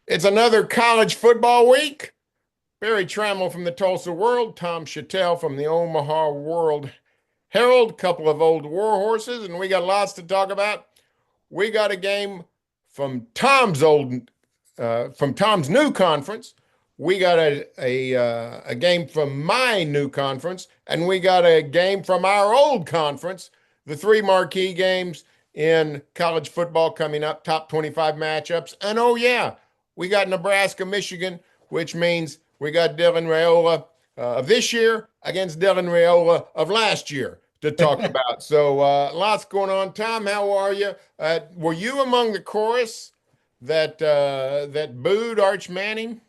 It's another college football week. Berry-tramel from the Tulsa World, tom-shatel from the Omaha World Herald, couple of old war horses, and we got lots to talk about. We got a game from Tom's new conference. We got a game from my new conference, and we got a game from our old conference. The three marquee games in college football coming up, top 25 matchups. And oh yeah, we got Nebraska, Michigan, which means we got Dylan Raiola of this year against Dylan Raiola of last year to talk about. So lots going on. Tom, how are you? Were you among the chorus that booed Arch Manning?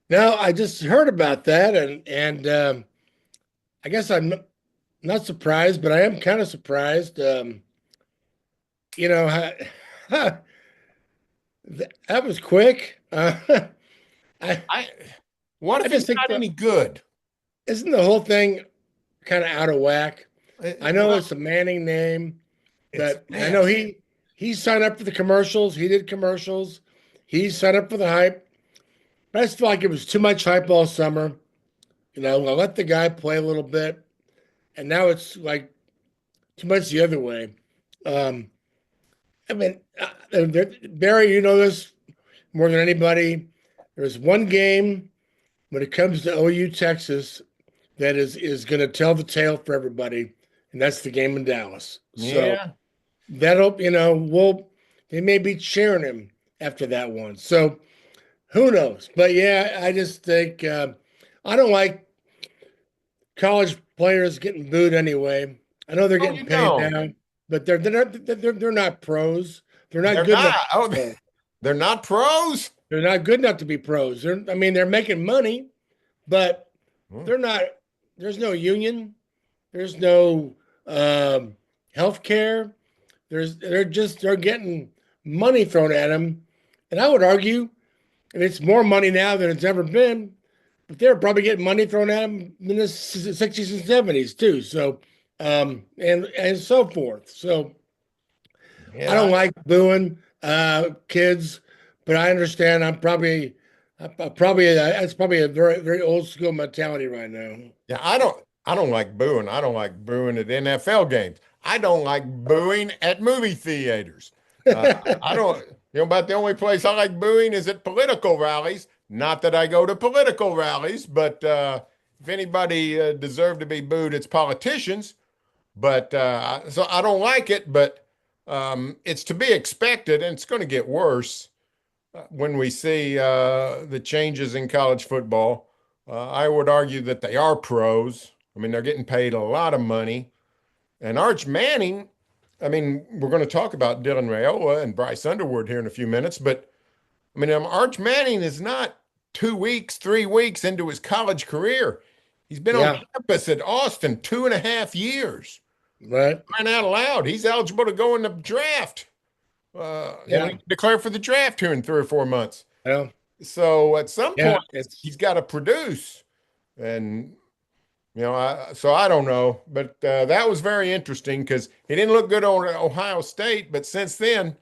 No, I just heard about that, and I guess I'm not surprised, but I am kind of surprised. You know, that was quick. I I What I if he's just think not any good? isn't the whole thing kind of out of whack? I know Well, it's a Manning name, it's but a I know mess. he signed up for the commercials. He did commercials. He signed up for the hype. But I just feel like it was too much hype all summer. I let the guy play a little bit, and now it's like too much the other way. Um, I mean, Barry, you know this more than anybody. There's one game when it comes to OU Texas that is going to tell the tale for everybody, and that's the game in Dallas. So Yeah. that'll, they may be cheering him after that one. So who knows? But yeah, I just think I don't like college players getting booed anyway. I know they're Oh, getting you paid don't. now, but they're not pros. They're not They're good enough not. to Oh, be pros. they're not pros. They're not good enough to be pros. I mean, they're making money, but Hmm. they're not. There's no union. There's no health care. They're getting money thrown at them, and I would argue, and it's more money now than it's ever been. But they're probably getting money thrown at them in the 60s and 70s too. So, and so forth. So I Yeah, don't like booing kids, but I understand. It's probably a very very old school mentality right now. yeah. I don't like booing. I don't like booing at NFL games. I don't like booing at movie theaters. Uh, I don't. About the only place I like booing is at political rallies. Not that I go to political rallies, but if anybody deserved to be booed, it's politicians. But so I don't like it, but it's to be expected, and it's going to get worse when we see the changes in college football. I would argue that they are pros. I mean, they're getting paid a lot of money. And Arch Manning, I mean, we're going to talk about Dylan Raiola and Bryce Underwood here in a few minutes, but I mean, Arch Manning is not 2 weeks, 3 weeks into his college career. He's been on Yeah, campus at Austin 2.5 years. right. Crying out loud, he's eligible to go in the draft. Yeah, He declare for the draft here in 3 or 4 months. well, So at some yeah. point, he's got to produce. And, so I don't know. But that was very interesting because he didn't look good on Ohio State. But since then,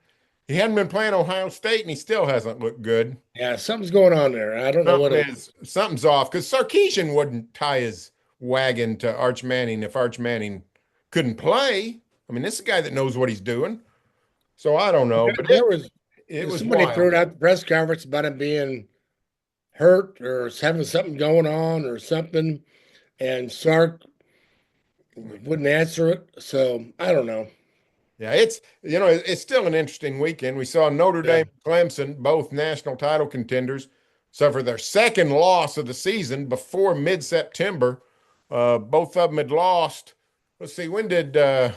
he hadn't been playing Ohio State and he still hasn't looked good. Yeah, something's going on there. I don't know what it is. Something's off because Sarkeesian wouldn't tie his wagon to Arch Manning if Arch Manning couldn't play. I mean, this is a guy that knows what he's doing. So I don't know, but There was it was somebody threw wild. it out the press conference about him being hurt or having something going on or something, and Sark wouldn't answer it. So I don't know. Yeah, it's still an interesting weekend. We saw Notre Yeah, Dame, Clemson, both national title contenders, suffer their second loss of the season before mid-September. Both of them had lost. Let's see, when did I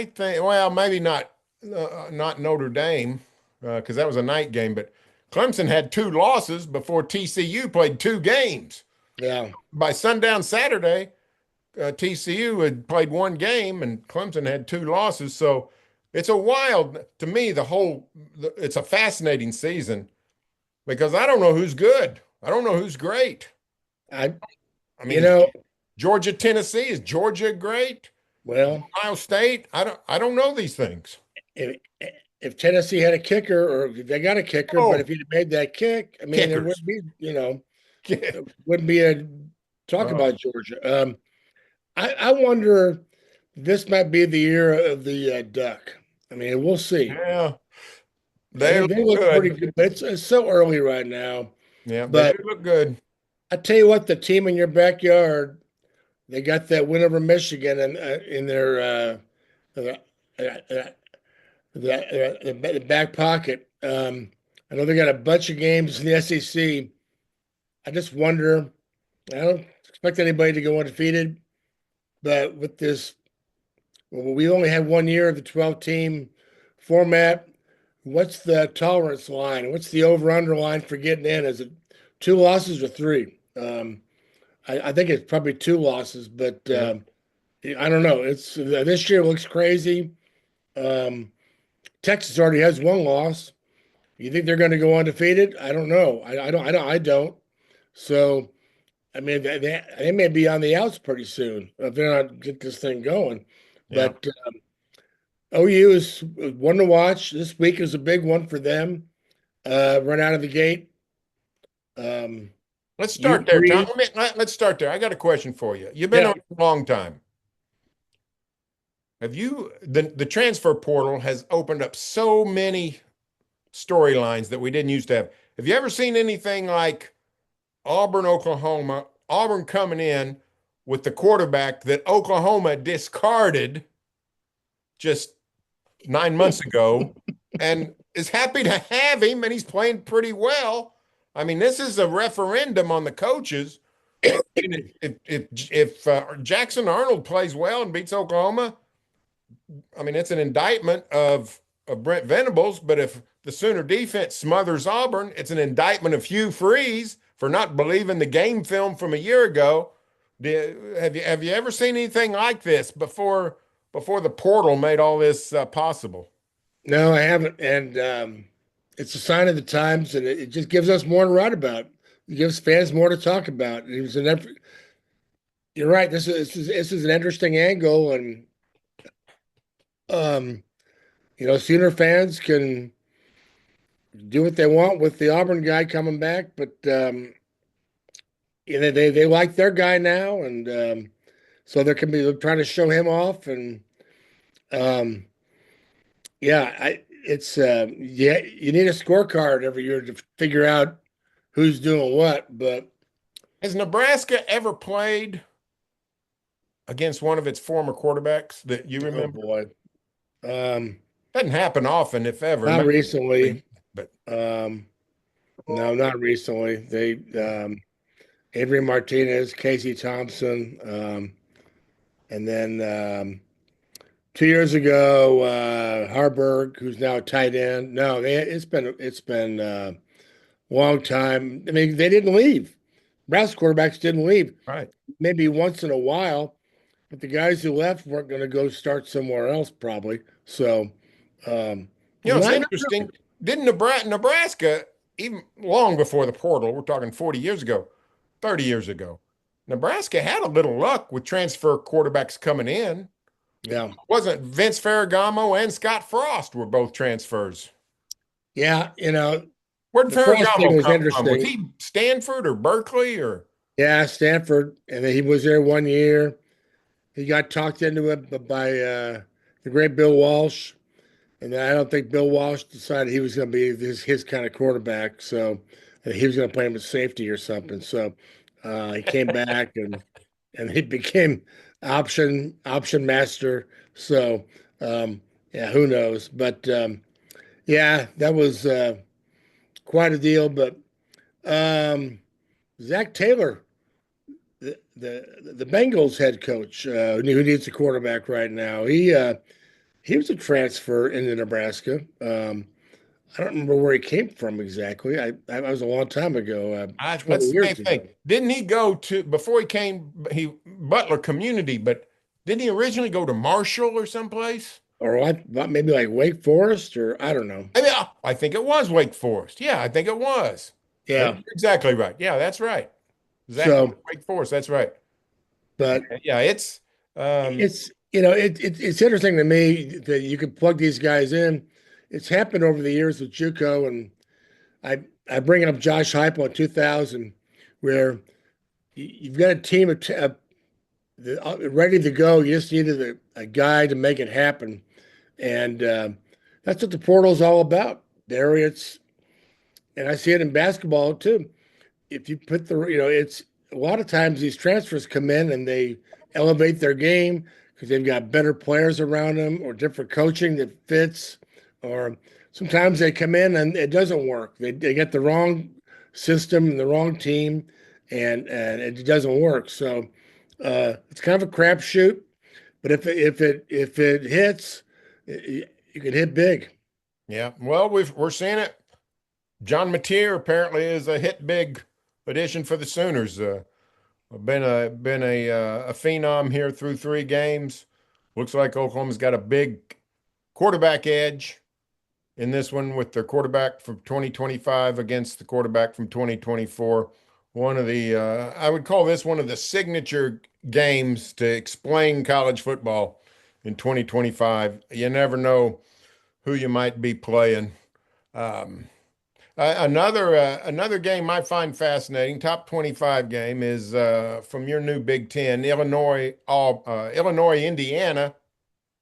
think? Well, maybe not Notre Dame because that was a night game, but Clemson had two losses before TCU played two games. yeah, By sundown Saturday, TCU had played one game and Clemson had two losses. So it's a wild, to me, it's a fascinating season because I don't know who's good. I don't know who's great. I I mean, you know Georgia, Tennessee, is Georgia great? well Ohio State? I don't know these things. if if Tennessee had a kicker, or if they got a kicker, but Oh, if he'd made that kick, I mean, there kickers. wouldn't be, there wouldn't be a talk Oh, about Georgia. I wonder if this might be the year of the duck. I mean, we'll see. yeah, they They look look pretty good. good, but it's so early right now. Yeah, they do But look good. I tell you what, the team in your backyard, they got that win over Michigan in their uh, uh, the back pocket. I know they got a bunch of games in the SEC. I just wonder. I don't expect anybody to go undefeated, but with this, well, we only have 1 year of the 12-team format. What's the tolerance line? What's the over/under line for getting in? Is it two losses or three? I think it's probably two losses, but Yeah, I don't know. It's this year looks crazy. Um, Texas already has one loss. You think they're going to go undefeated? I don't know. I don't. So I mean, they may be on the outs pretty soon if they're not get this thing going. yeah. But OU is one to watch. This week is a big one for them. Run out of the gate. Um, Let's you start there, Tom. breathe. Let's start there. I got a question for you. You've been Yeah. on a long time. Have you the transfer portal has opened up so many storylines that we didn't used to have. Have you ever seen anything like Auburn, Oklahoma, Auburn coming in with the quarterback that Oklahoma discarded just 9 months ago and is happy to have him and he's playing pretty well? I mean, this is a referendum on the coaches. If Jackson Arnold plays well and beats Oklahoma, I mean, it's an indictment of Brent Venables, but if the Sooner defense smothers Auburn, it's an indictment of Hugh Freeze for not believing the game film from a year ago. Have you ever seen anything like this before the portal made all this possible? No, I haven't, and it's a sign of the times, and it just gives us more to write about. It gives fans more to talk about. It was you're right. This is an interesting angle, and um, Sooner fans can do what they want with the Auburn guy coming back, but they like their guy now, and so they're trying to show him off, and um, yeah, yeah, you need a scorecard every year to figure out who's doing what, but Has Nebraska ever played against one of its former quarterbacks that you oh remember? boy, um, Doesn't happen often, if ever. not Maybe, recently. but Um, no, not recently. They Adrian Martinez, Casey Thompson, and then 2 years ago, Harburg, who's now a tight end. No, it's been a long time. I mean, they didn't leave. Brass quarterbacks didn't leave. right. Maybe once in a while, but the guys who left weren't going to go start somewhere else, probably. So, You know, it's not interesting. Didn't Nebraska, even long before the portal, we're talking 40 years ago, 30 years ago, Nebraska had a little luck with transfer quarterbacks coming in. yeah, Wasn't Vince Ferragamo and Scott Frost were both transfers? yeah. Where did The Frost thing Ferragamo was come from? Was interesting. he Stanford or Berkeley or Yeah, Stanford, and then he was there 1 year. He got talked into it by the great Bill Walsh, and I don't think Bill Walsh decided he was going to be his kind of quarterback. So he was going to play him at safety or something. So he came back and he became option master. So yeah, who knows? But yeah, that was quite a deal. But um, Zach Taylor, the Bengals head coach, who needs a quarterback right now, he was a transfer into Nebraska. I don't remember where he came from exactly. I was a long time ago, 20 let's years ago. think. Didn't he go to before he came he Butler Community, but didn't he originally go to Marshall or someplace? Or maybe like Wake Forest, or I don't know. I mean, I think it was Wake Forest. Yeah, I think it was. I think Yeah. you're exactly right. Yeah, that's right. Zach So, Wake Forest. That's right. but Yeah, it's um it's it's interesting to me that you could plug these guys in. it's happened over the years with JUCO, and I bring up Josh Heupel in 2000, where you've got a team ready to go. You just needed a guy to make it happen, and that's what the portal is all about. There, it's and I see it in basketball too. If you put it's a lot of times these transfers come in and they elevate their game because they've got better players around them or different coaching that fits, or sometimes they come in and it doesn't work. They get the wrong system and the wrong team, and it doesn't work. So it's kind of a crapshoot. But if it hits, you can hit big. Yeah. Well, we're seeing it. John Mateer apparently is a hit big addition for the Sooners. Been a phenom here through 3 games. Looks like Oklahoma's got a big quarterback edge in this one with their quarterback from 2025 against the quarterback from 2024. One of the I would call this one of the signature games to explain college football in 2025. You never know who you might be playing. Um, another game I find fascinating, top 25 game is from your new Big Ten, Illinois, Indiana,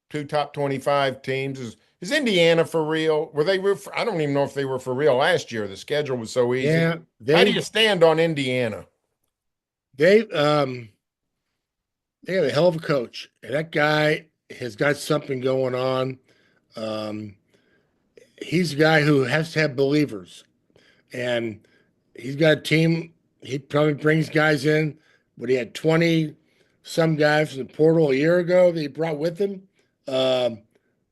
two top 25 teams. Is Indiana for real? I don't even know if they were for real last year. The schedule was so easy. Yeah, How do you stand on Indiana? they they have a hell of a coach, and that guy has got something going on. Um, he's a guy who has to have believers, and he's got a team. He probably brings guys in, but he had 20 some guys from the portal a year ago that he brought with him um,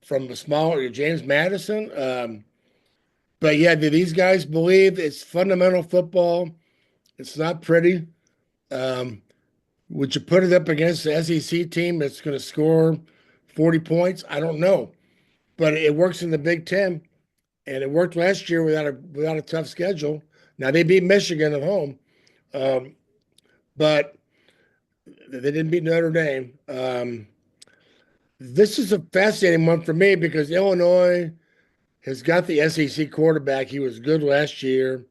from the smaller James Madison. But yeah, do these guys believe it's fundamental football? It's not pretty. Um, would you put it up against the SEC team that's going to score 40 points? I don't know, but it works in the Big Ten, and it worked last year without a tough schedule. Now they beat Michigan at home, um, but they didn't beat Notre Dame. This is a fascinating one for me because Illinois has got the SEC quarterback. He was good last year,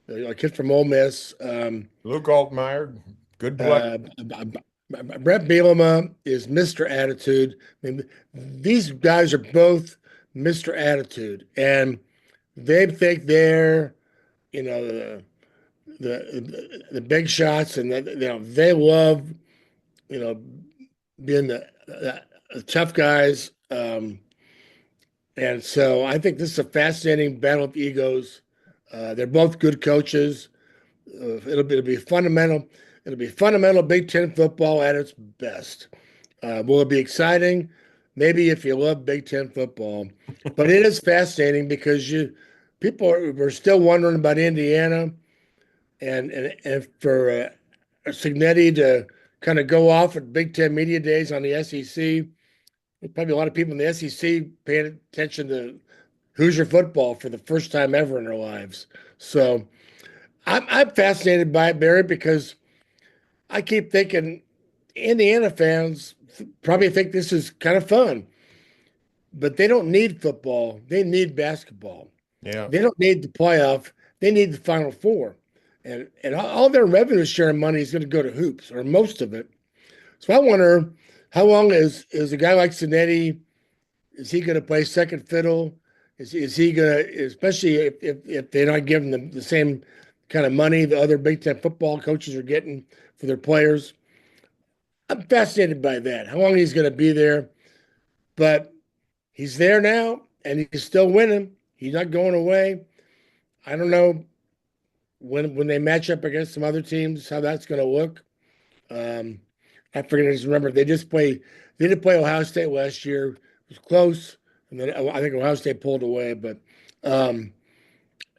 a kid from Ole Miss. Luke Altmaier, good play. Uh, Brett Bielema is Mr. Attitude. I mean, these guys are both Mr. Attitude, and they think they're, the big shots, and they love, you know, being the tough guys. And so I think this is a fascinating battle of egos. They're both good coaches. It'll be fundamental. It'll be fundamental Big Ten football at its best. Will it be exciting? Maybe if you love Big Ten football, but it is fascinating because people are still wondering about Indiana, and for Signetti to kind of go off at Big Ten media days on the SEC. Probably a lot of people in the SEC paying attention to Hoosier football for the first time ever in their lives. So I'm fascinated by it, Barry, because I keep thinking Indiana fans probably think this is kind of fun, but they don't need football. They need basketball. Yeah. They don't need the playoff. They need the Final Four. And all their revenue sharing money is going to go to hoops, or most of it. So I wonder how long is a guy like Sinetti, is he going to play second fiddle? Is he going to, especially if they're not giving them the same kind of money the other Big Ten football coaches are getting for their players? I'm fascinated by that. How long he's going to be there, but he's there now and he's still winning. He's not going away. I don't know when they match up against some other teams how that's going to look. Um, I forget. I just remember they did play Ohio State last year. It was close, and then I think Ohio State pulled away. But um,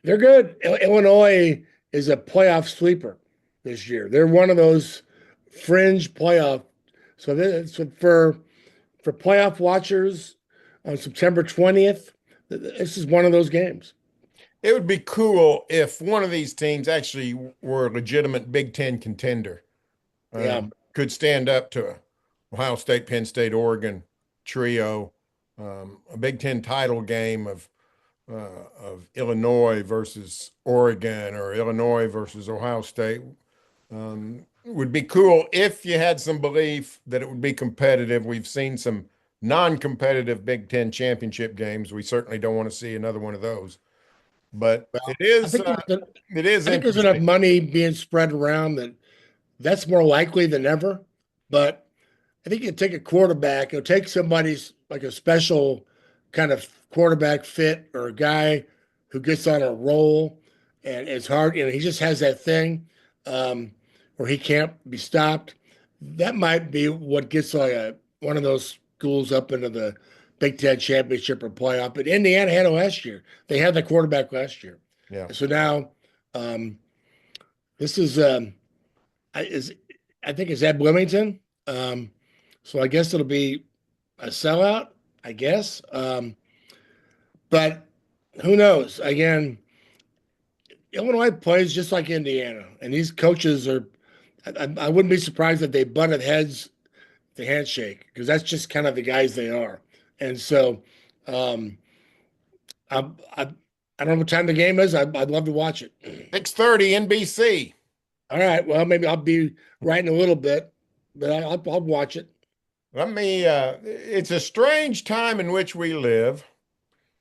they're good. Illinois is a playoff sleeper this year. They're one of those fringe playoff. So for playoff watchers on September 20th, this is one of those games. It would be cool if one of these teams actually were a legitimate Big Ten contender. Yeah. Could stand up to Ohio State, Penn State, Oregon trio, a Big Ten title game of of Illinois versus Oregon or Illinois versus Ohio State. Would be cool if you had some belief that it would be competitive. We've seen some non-competitive Big Ten championship games. We certainly don't want to see another one of those. But Well, it is I think there's enough interesting. money being spread around that that's more likely than ever. But I think you take a quarterback, you'll take somebody's like a special kind of quarterback fit or a guy who gets on a roll and it's hard, he just has that thing where he can't be stopped. That might be what gets like one of those schools up into the Big Ten championship or playoff. But Indiana had it last year. They had the quarterback last year. Yeah. So now um, this is I think it's at Bloomington. So I guess it'll be a sellout, I guess. But who knows? Again, Illinois plays just like Indiana, and these coaches are. I wouldn't be surprised if they butted heads the handshake because that's just kind of the guys they are. And so, um, I don't know what time the game is. I'd love to watch it. 6:30 NBC. All right. Well, maybe I'll be writing a little bit, but I'll watch it. It's a strange time in which we live,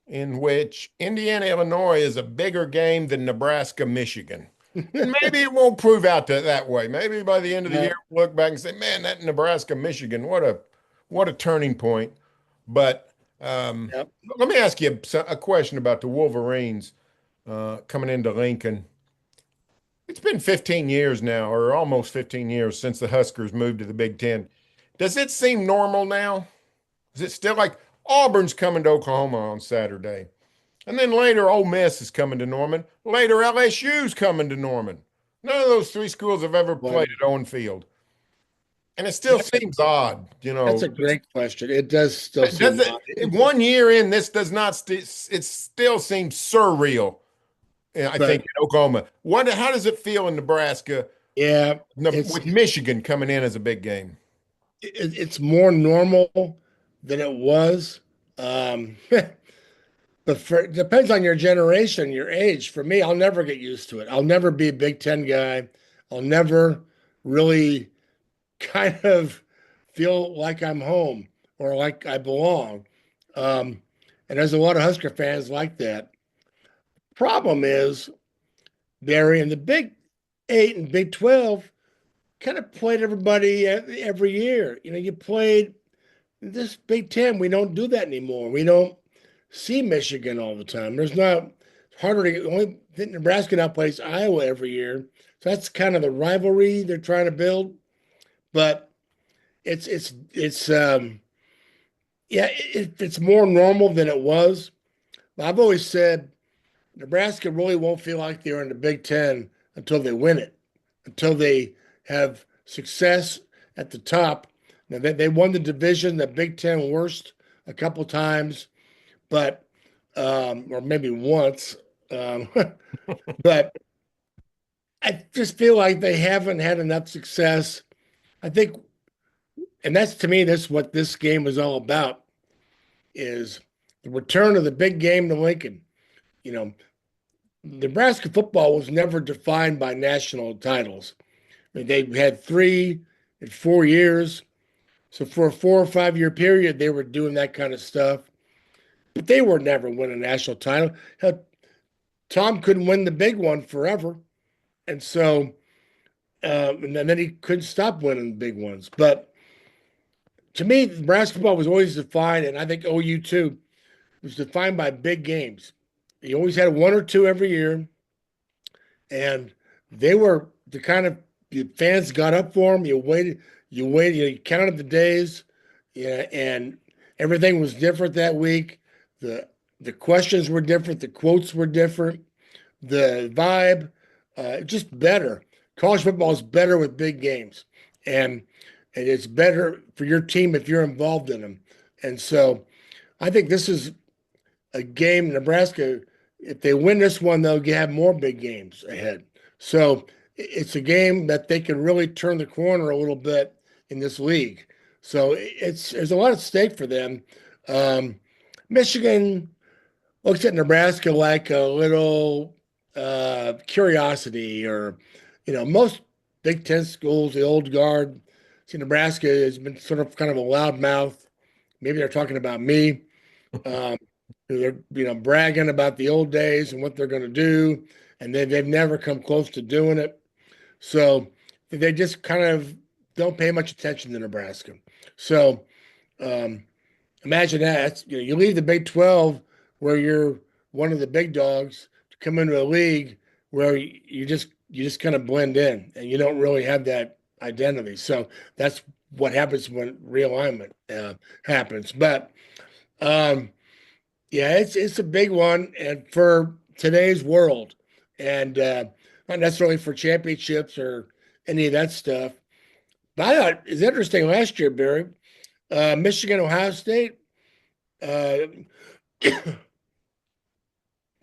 in which Indiana, Illinois is a bigger game than Nebraska, Michigan. And maybe it won't prove out that way. Maybe by the end of the year, Uh, we'll look back and say, man, that Nebraska, Michigan, what a turning point. But yep. let me ask you a question about the Wolverines coming into Lincoln. It's been 15 years now, or almost 15 years since the Huskers moved to the Big Ten. Does it seem normal now? Is it still like Auburn's coming to Oklahoma on Saturday? And then later, Ole Miss is coming to Norman. Later, LSU's coming to Norman. None of those three schools have ever Well, played at Owen Field. And it still that's a, seems odd, you that's know. a great question. It does still Does seem it, odd. 1 year in, this does not, it still seems surreal, I think, But in Oklahoma. How does it feel in Nebraska yeah, with Michigan coming in as a big game? it's more normal than it was. But it depends on your generation, your age. For me, I'll never get used to it. I'll never be a Big Ten guy. I'll never really kind of feel like I'm home or like I belong. Um, and there's a lot of Husker fans like that. Problem is, Barry, in the Big Eight and Big 12 kind of played everybody every year. You played this Big Ten. We don't do that anymore. We don't see Michigan all the time. There's not harder to only Nebraska now plays Iowa every year. So that's kind of the rivalry they're trying to build. But it's yeah, it's more normal than it was. But I've always said Nebraska really won't feel like they're in the Big Ten until they win it, until they have success at the top. Now they won the division, the Big Ten worst, a couple times, but or maybe once. Um, but I just feel like they haven't had enough success. I think, and that's to me, that's what this game is all about: is the return of the big game to Lincoln. You know, Nebraska football was never defined by national titles. I mean, they had 3 in 4 years. So for a 4 or 5 year period, they were doing that kind of stuff. But they were never win a national title. Hell, Tom couldn't win the big one forever. And so, and then he couldn't stop winning the big ones. But to me, basketball was always defined, and I think OU too, was defined by big games. You always had one or two every year, and they were the kind of fans got up for them. You waited, you counted the days, yeah, and everything was different that week. The questions were different, the quotes were different, the vibe, just better. College football is better with big games, and it's better for your team if you're involved in them. And so, I think this is a game Nebraska. If they win this one, they'll have more big games ahead. So it's a game that they can really turn the corner a little bit in this league. So there's a lot at stake for them. Um, Michigan, looks at Nebraska like a little curiosity, or most Big Ten schools, the old guard. See, Nebraska has been sort of kind of a loudmouth. Maybe they're talking about me. Um, they're bragging about the old days and what they're going to do, and they've never come close to doing it. So they just kind of don't pay much attention to Nebraska. So um, imagine that. You leave the Big 12 where you're one of the big dogs to come into a league where you just kind of blend in and you don't really have that identity. So that's what happens when realignment happens. But um, yeah, it's a big one, and for today's world, and not necessarily for championships or any of that stuff. But I thought it's interesting last year, Barry. Michigan, Ohio State uh,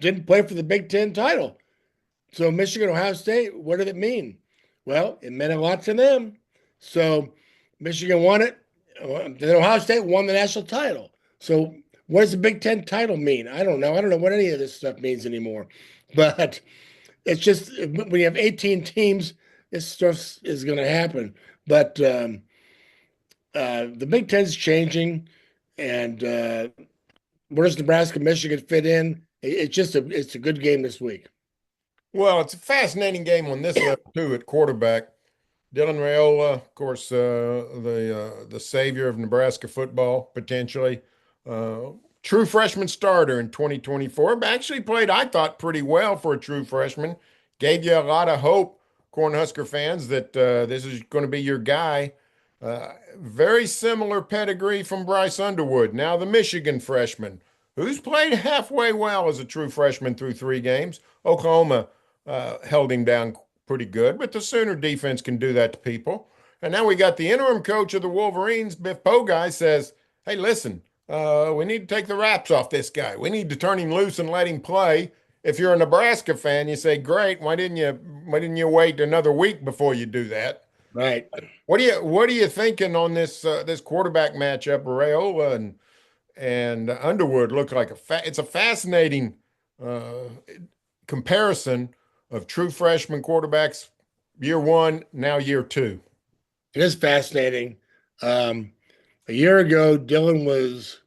didn't play for the Big Ten title. So Michigan, Ohio State, what did it mean? Well, it meant a lot to them. So Michigan won it. Then Ohio State won the national title. So what does the Big Ten title mean? I don't know. I don't know what any of this stuff means anymore. But it's just when you have 18 teams, this stuff is going to happen. But the Big Ten's changing, and where does Nebraska, Michigan fit in? It's a good game this week. Well, it's a fascinating game on this level too at quarterback. Dylan Raiola, of course, the savior of Nebraska football potentially. Uh, True freshman starter in 2024, but actually played, I thought, pretty well for a true freshman. Gave you a lot of hope, Cornhusker fans, that this is going to be your guy. Very similar pedigree from Bryce Underwood, now the Michigan freshman, who's played halfway well as a true freshman through 3 games. Oklahoma held him down pretty good, but the Sooner defense can do that to people. And now we got the interim coach of the Wolverines, Biff Poguy, says, hey, listen, we need to take the wraps off this guy. We need to turn him loose and let him play. If you're a Nebraska fan, you say, great, why didn't you wait another week before you do that? Right. What are you thinking on this quarterback matchup? Rayola and Underwood look like it's a fascinating uh, comparison of true freshman quarterbacks, year one, now year two. It is fascinating. A year ago, Dylan was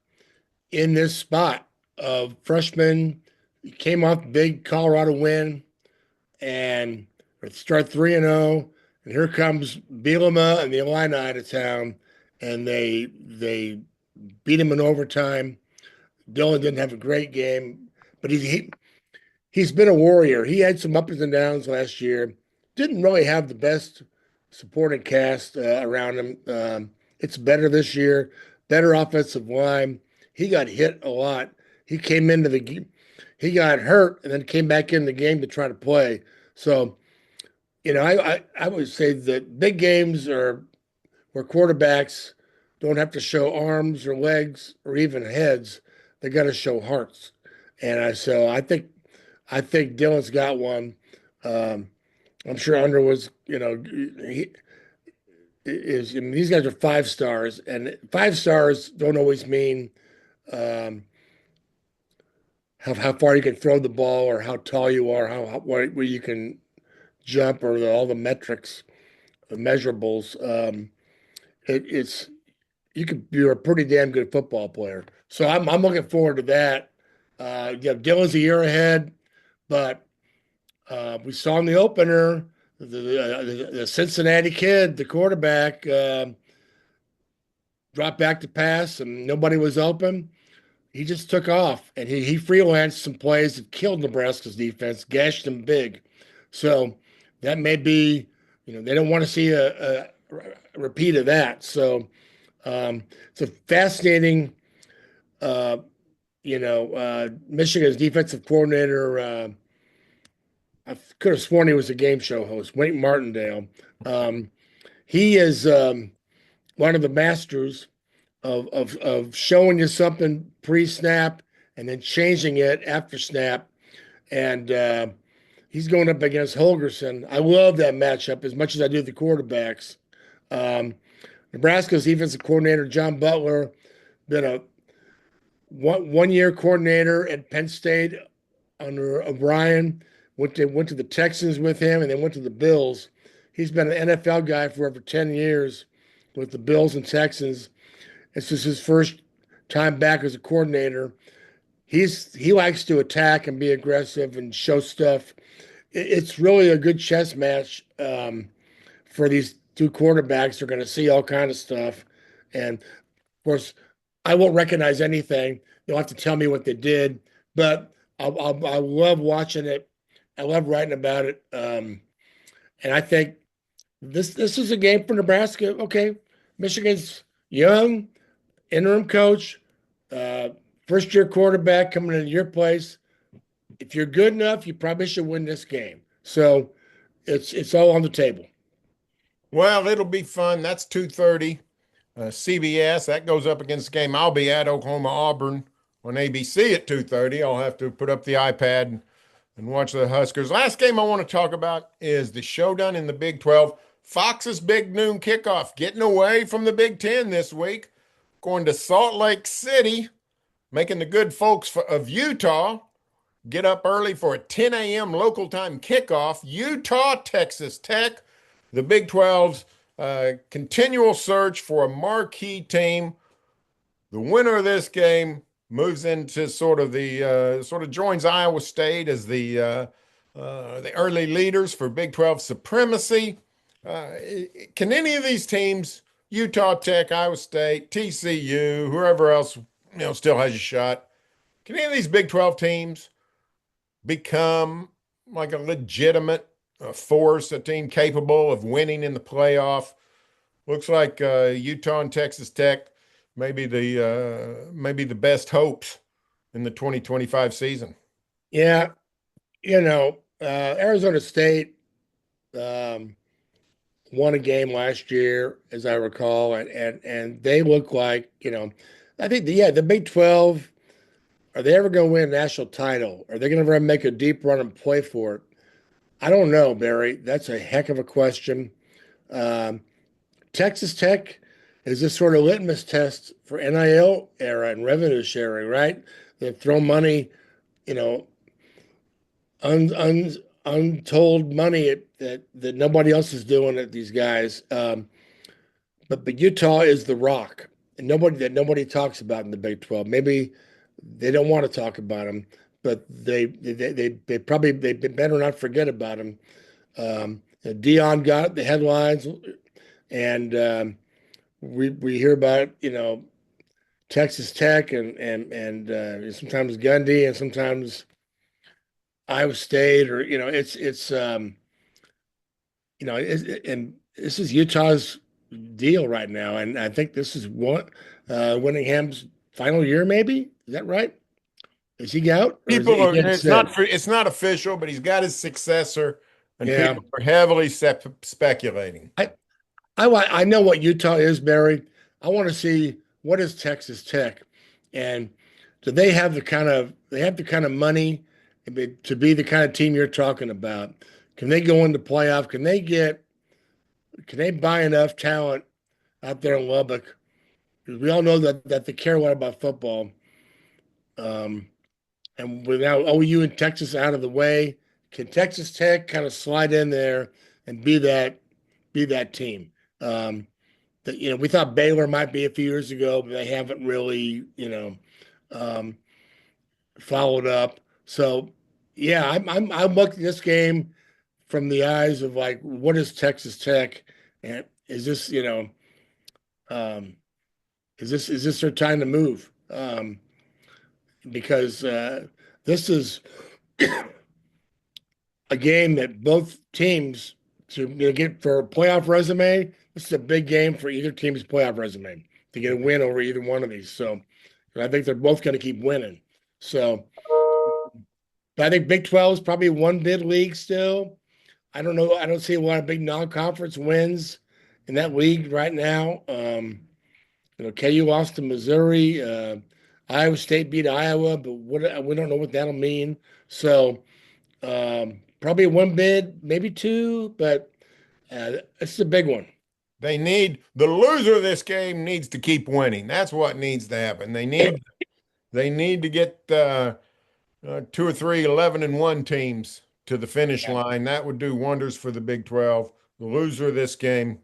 in this spot of freshman. He came off the big Colorado win and start 3-0. And here comes Bielema and the Illini to town, and they beat him in overtime. Dylan didn't have a great game, but he's been a warrior. He had some ups and downs last year. Didn't really have the best supporting cast around him. It's better this year. Better offensive line. He got hit a lot. He came into the game. He got hurt and then came back in the game to try to play. So, I would say that big games are where quarterbacks don't have to show arms or legs or even heads. They got to show hearts. And so I think Dylan's got one. Um, I'm sure Underwood's, he is. I mean, these guys are 5 stars, and 5 stars don't always mean um, how far you can throw the ball or how tall you are, where you can jump, or all the metrics, the measurables. It's you're a pretty damn good football player. So I'm looking forward to that. Dylan's a year ahead, but we saw in the opener the Cincinnati kid, the quarterback, dropped back to pass and nobody was open. He just took off and he freelanced some plays that killed Nebraska's defense, gashed them big. So that may be, they don't want to see a repeat of that. So it's a fascinating, uh, Michigan's defensive coordinator. I could have sworn he was a game show host, Wayne Martindale. He is one of the masters of showing you something pre-snap and then changing it after snap. And he's going up against Holgerson. I love that matchup as much as I do the quarterbacks. Um, Nebraska's defensive coordinator, John Butler, been a one year coordinator at Penn State under O'Brien. Went to the Texans with him, and then went to the Bills. He's been an NFL guy for over 10 years with the Bills and Texans. This is his first time back as a coordinator. He likes to attack and be aggressive and show stuff. It's really a good chess match for these two quarterbacks. They're going to see all kind of stuff, and of course, I won't recognize anything. They'll have to tell me what they did, but I love watching it. I love writing about it, and I think this is a game for Nebraska. Okay, Michigan's young, interim coach, uh, first year quarterback coming into your place. If you're good enough, you probably should win this game. So it's all on the table. Well, it'll be fun. That's 2:30. CBS, that goes up against the game. I'll be at Oklahoma Auburn on ABC at 2:30. I'll have to put up the iPad and watch the Huskers. Last game I want to talk about is the showdown in the Big 12. Fox's big noon kickoff, getting away from the Big 10 this week, going to Salt Lake City, making the good folks of Utah get up early for a 10 a.m. local time kickoff. Utah, Texas Tech, the Big 12's continual search for a marquee team. The winner of this game moves into sort of joins Iowa State as the early leaders for Big 12 supremacy. Can any of these teams, Utah Tech, Iowa State, TCU, whoever else still has a shot, can any of these Big 12 teams become like a legitimate force, a team capable of winning in the playoff? Looks like Utah and Texas Tech maybe the best hopes in the 2025 season. Yeah, Arizona State um, won a game last year, as I recall, and they look like I think the Big 12. Are they ever going to win a national title? Are they going to ever make a deep run and play for it? I don't know, Barry. That's a heck of a question. Um, Texas Tech is this sort of litmus test for NIL era and revenue sharing, right? They throw money, you know, un, un, untold money that nobody else is doing at these guys. But Utah is the rock, and nobody talks about in the Big 12. Maybe they don't want to talk about them, but they probably they better not forget about them. Dion got the headlines, and we hear about Texas Tech and sometimes Gundy and sometimes Iowa State, or and this is Utah's deal right now, and I think this is what Winningham's final year. Maybe is that right? Is he out or is People he are getting said? it's not official, but he's got his successor, and Yeah, people are heavily speculating. I I know what Utah is, Barry. I want to see what is Texas Tech, and do they have the kind of money to be the kind of team you're talking about? Can they go into playoff? Can they buy enough talent out there in Lubbock? Because we all know that they care a lot about football. Um, and without OU and Texas out of the way, can Texas Tech kind of slide in there and be that team? That we thought Baylor might be a few years ago, but they haven't really um, followed up. So yeah, I'm looking at this game from the eyes of like, what is Texas Tech, and is this um, is this their time to move? Because this is a game that both teams to get for a playoff resume. This is a big game for either team's playoff resume to get a win over either one of these. So I think they're both going to keep winning. So but I think Big 12 is probably one bid league still. I don't know. I don't see a lot of big non-conference wins in that league right now. KU lost to Missouri. Iowa State beat Iowa, but we don't know what that'll mean. So probably one bid, maybe two, but it's a big one. The loser of this game needs to keep winning. That's what needs to happen. They need to get two or three 11-1 teams to the finish line. That would do wonders for the Big 12. The loser of this game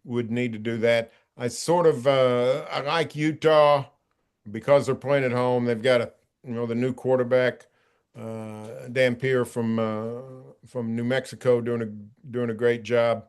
would need to do that. I like Utah because they're playing at home. They've got the new quarterback, Dampier from New Mexico, doing a great job.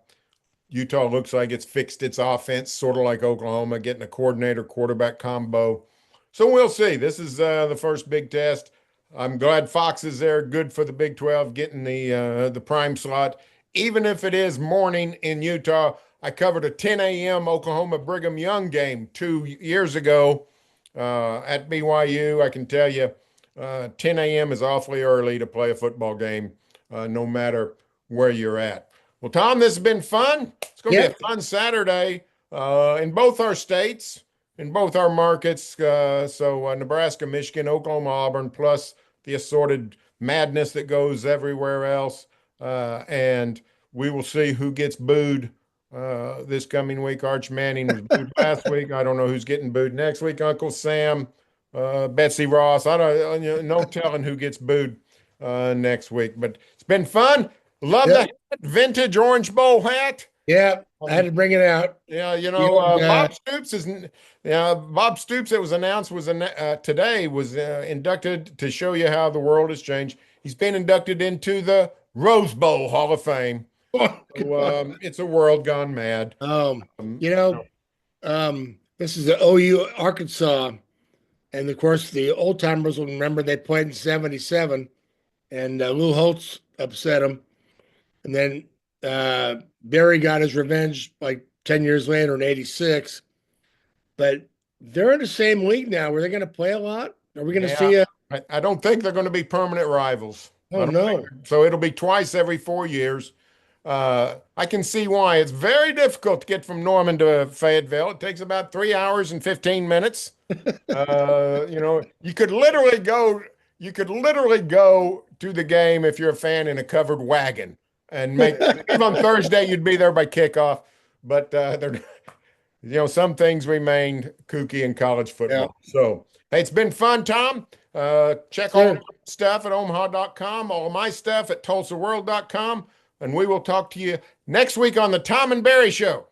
Utah looks like it's fixed its offense, sort of like Oklahoma, getting a coordinator quarterback combo. So we'll see. This is the first big test. I'm glad Fox is there. Good for the Big 12, getting the prime slot, even if it is morning in Utah. I covered a 10 a.m. Oklahoma Brigham Young game 2 years ago at BYU. I can tell you, 10 a.m. is awfully early to play a football game, no matter where you're at. Well, Tom, this has been fun. It's going to be Yeah. a fun Saturday in both our states, in both our markets. So Nebraska, Michigan, Oklahoma, Auburn, plus the assorted madness that goes everywhere else. And we will see who gets booed this coming week. Arch Manning was booed last week. I don't know who's getting booed next week. Uncle Sam, Betsy Ross. I don't no telling who gets booed next week. But it's been fun. Love the Yeah. hat, vintage Orange Bowl hat. Yeah. I had to bring it out. Yeah, You know, Bob Stoops is. Yeah, Bob Stoops. It was announced today was inducted to show you how the world has changed. He's been inducted into the Rose Bowl Hall of Fame. So, it's a world gone mad. Um, you know, this is the OU Arkansas, and of course the old timers will remember they played in '77, and Lou Holtz upset them, and then Barry got his revenge like 10 years later in '86. But they're in the same league now. Where they're going to play a lot? Are we going to yeah, see a? I don't think they're going to be permanent rivals. I Oh don't think no! so. It'll be twice every 4 years. I can see why. It's very difficult to get from Norman to Fayetteville. It takes about 3 hours and 15 minutes. You could literally go. You could literally go to the game if you're a fan in a covered wagon and even on Thursday you'd be there by kickoff. But some things remain kooky in college Yeah, football. So hey, it's been fun, Tom. Check all sir. my stuff at omaha.com, all of my stuff at tulsaworld.com, and we will talk to you next week on the Tom and Barry Show.